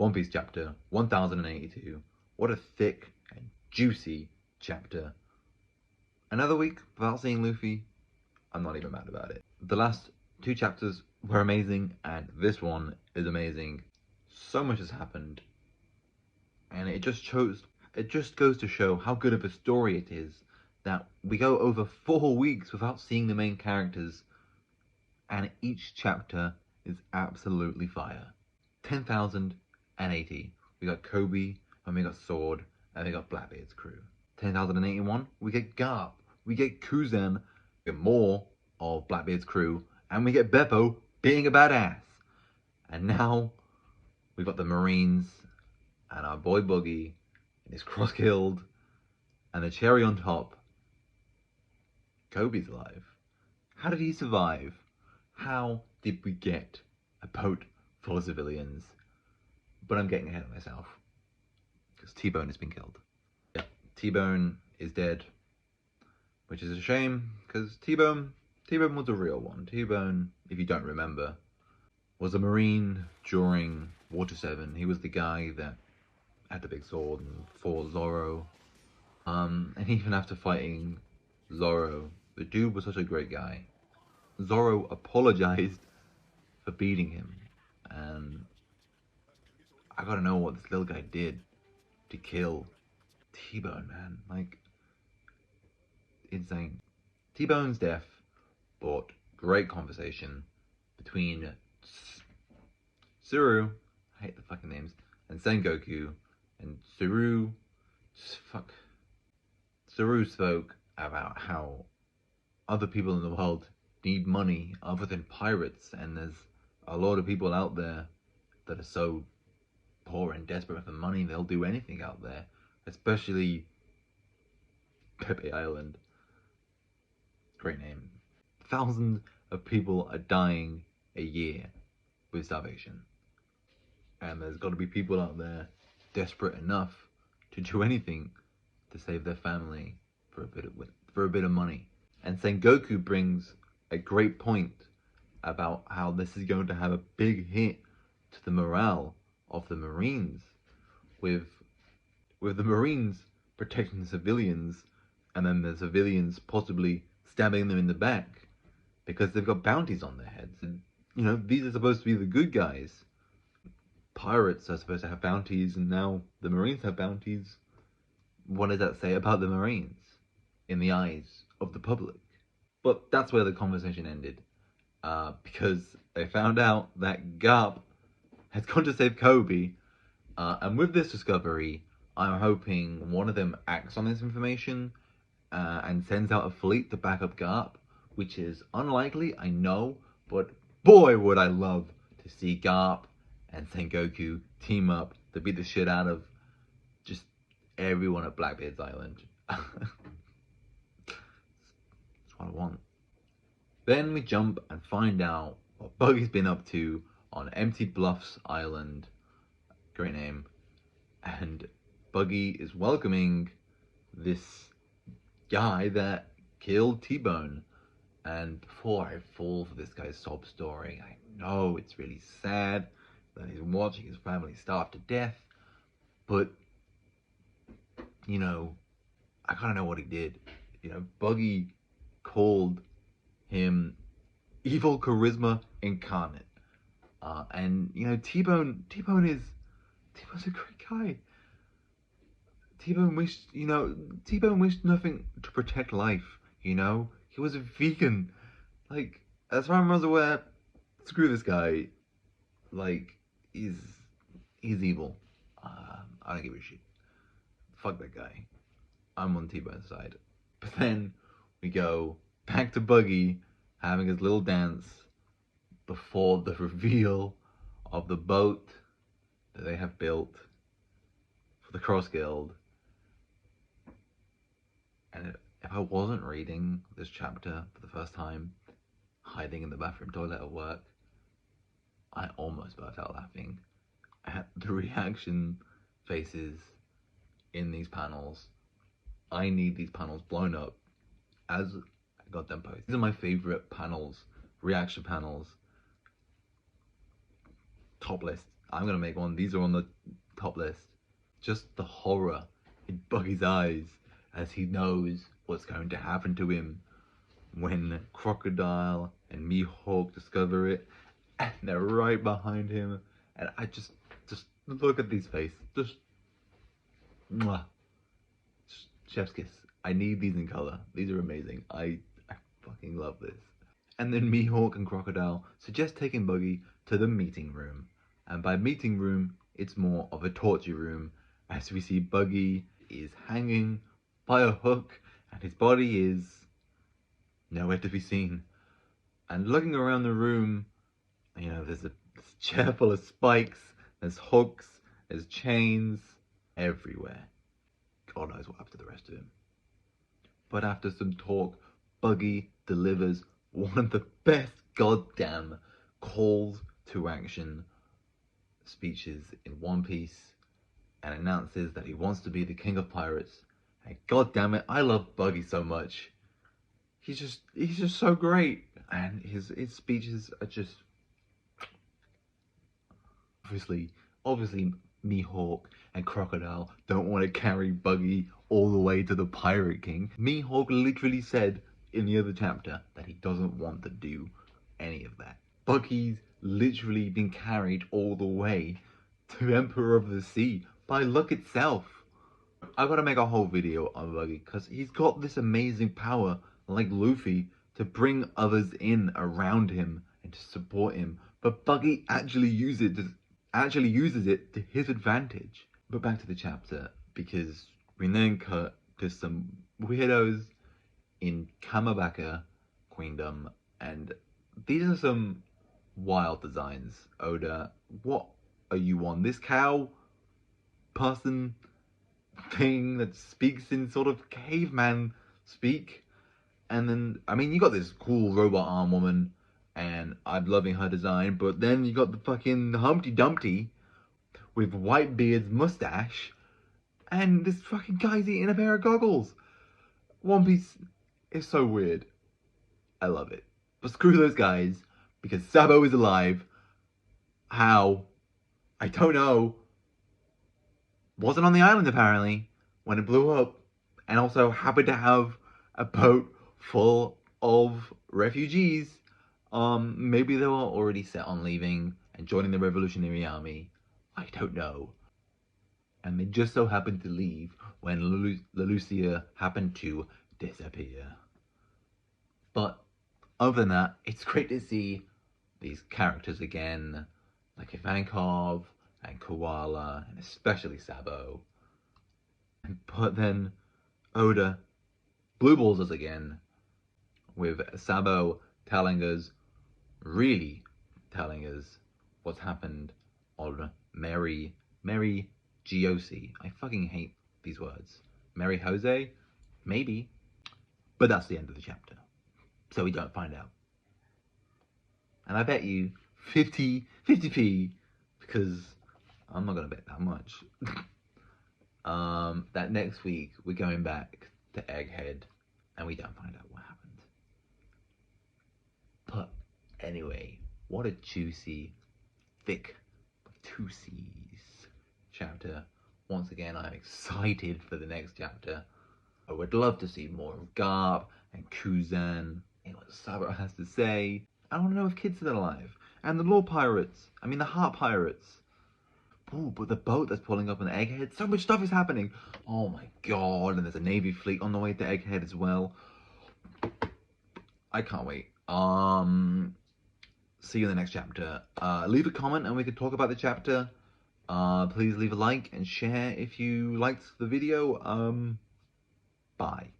One Piece chapter 1082. What a thick and juicy chapter. Another week without seeing Luffy, I'm not even mad about it. The last two chapters were amazing, and this one is amazing. So much has happened, and it just goes to show how good of a story it is that we go over 4 weeks without seeing the main characters, and each chapter is absolutely fire. 10,080. We got Koby, and we got Sword, and we got Blackbeard's crew. 10,081. We get Garp, we get Kuzen, we get more of Blackbeard's crew, and we get Beppo being a badass. And now we've got the Marines and our boy Buggy and his Cross Guild, and the cherry on top, Koby's alive. How did he survive? How did we get a boat full of civilians? But I'm getting ahead of myself, because T-Bone has been killed. Yeah, T-Bone is dead, which is a shame, because T-Bone was a real one. T-Bone, if you don't remember, was a Marine during Water 7. He was the guy that had the big sword and fought Zoro. And even after fighting Zoro, the dude was such a great guy. Zoro apologized for beating him, and I gotta know what this little guy did to kill T-Bone, man. Like, insane. T-Bone's death brought great conversation between Tsuru, I hate the fucking names, and Sengoku, and Tsuru spoke about how other people in the world need money other than pirates, and there's a lot of people out there that are so poor and desperate for money they'll do anything out there, especially Pepe Island. Great name. Thousands of people are dying a year with starvation, and there's got to be people out there desperate enough to do anything to save their family for a bit of money. And Sengoku brings a great point about how this is going to have a big hit to the morale of the Marines, with the Marines protecting the civilians, and then the civilians possibly stabbing them in the back because they've got bounties on their heads. And, you know, these are supposed to be the good guys. Pirates are supposed to have bounties, and now the Marines have bounties. What does that say about the Marines in the eyes of the public? But that's where the conversation ended, because they found out that Garp has gone to save Koby, and with this discovery, I'm hoping one of them acts on this information and sends out a fleet to back up Garp, which is unlikely, I know, but boy would I love to see Garp and Sengoku team up to beat the shit out of just everyone at Blackbeard's Island. That's what I want. Then we jump and find out what Buggy's been up to on Empty Bluffs Island. Great name. And Buggy is welcoming this guy that killed T-Bone. And before I fall for this guy's sob story, I know it's really sad that he's watching his family starve to death, but, you know, I kind of know what he did. You know, Buggy called him evil charisma incarnate. And, you know, T-Bone's a great guy. T-Bone wished nothing to protect life, you know? He was a vegan. Like, as far as I was aware, screw this guy. Like, he's evil. I don't give a shit. Fuck that guy. I'm on T-Bone's side. But then we go back to Buggy having his little dance before the reveal of the boat that they have built for the Cross Guild. And if I wasn't reading this chapter for the first time, hiding in the bathroom toilet at work, I almost burst out laughing at the reaction faces in these panels. I need these panels blown up as I got them posted. These are my favorite panels, reaction panels. Top list. I'm gonna make one. These are on the top list. Just the horror in Buggy's eyes as he knows what's going to happen to him when Crocodile and Mihawk discover it, and they're right behind him. And I just look at these faces. Just, mwah. Chef's kiss. I need these in color. These are amazing. I fucking love this. And then Mihawk and Crocodile suggest taking Buggy to the meeting room. And by meeting room, it's more of a torture room, as we see Buggy is hanging by a hook and his body is nowhere to be seen. And looking around the room, there's a chair full of spikes, there's hooks, there's chains everywhere. God knows what happened to the rest of him. But after some talk, Buggy delivers one of the best goddamn calls to action speeches in One Piece and announces that he wants to be the king of pirates. And god damn it, I love Buggy so much. He's just so great. And his speeches are just obviously Mihawk and Crocodile don't want to carry Buggy all the way to the Pirate King. Mihawk literally said in the other chapter that he doesn't want to do any of that. Buggy's literally been carried all the way to Emperor of the Sea by luck itself. I've got to make a whole video on Buggy because he's got this amazing power, like Luffy, to bring others in around him and to support him. But Buggy actually uses it to his advantage. But back to the chapter, because we then cut to some weirdos in Kamabaka Queendom, and these are some wild designs. Oda, what are you on? This cow person thing that speaks in sort of caveman speak? And then, you got this cool robot arm woman, and I'm loving her design, but then you got the fucking Humpty Dumpty with Whitebeard's mustache, and this fucking guy's eating a pair of goggles. One Piece is so weird. I love it. But screw those guys, because Sabo is alive. How? I don't know. Wasn't on the island apparently when it blew up, and also happened to have a boat full of refugees. Maybe they were already set on leaving and joining the Revolutionary Army. I don't know. And they just so happened to leave when Leloucia happened to disappear. But other than that, it's great to see these characters again, like Ivankov and Koala, and especially Sabo. But then Oda blue balls us again, with Sabo really telling us what's happened on Mary Giosi. I fucking hate these words. Mary Jose? Maybe. But that's the end of the chapter. So we don't find out. And I bet you 50p, because I'm not going to bet that much, that next week we're going back to Egghead and we don't find out what happened. But anyway, what a juicy, thick, 2 C's chapter. Once again, I'm excited for the next chapter. I would love to see more of Garp and Kuzan and what Sabo has to say. I want to know if Kid's still alive. And the Law Pirates. The Heart Pirates. Oh, but the boat that's pulling up in Egghead. So much stuff is happening. Oh my god. And there's a Navy fleet on the way to Egghead as well. I can't wait. See you in the next chapter. Leave a comment and we can talk about the chapter. Please leave a like and share if you liked the video. Bye.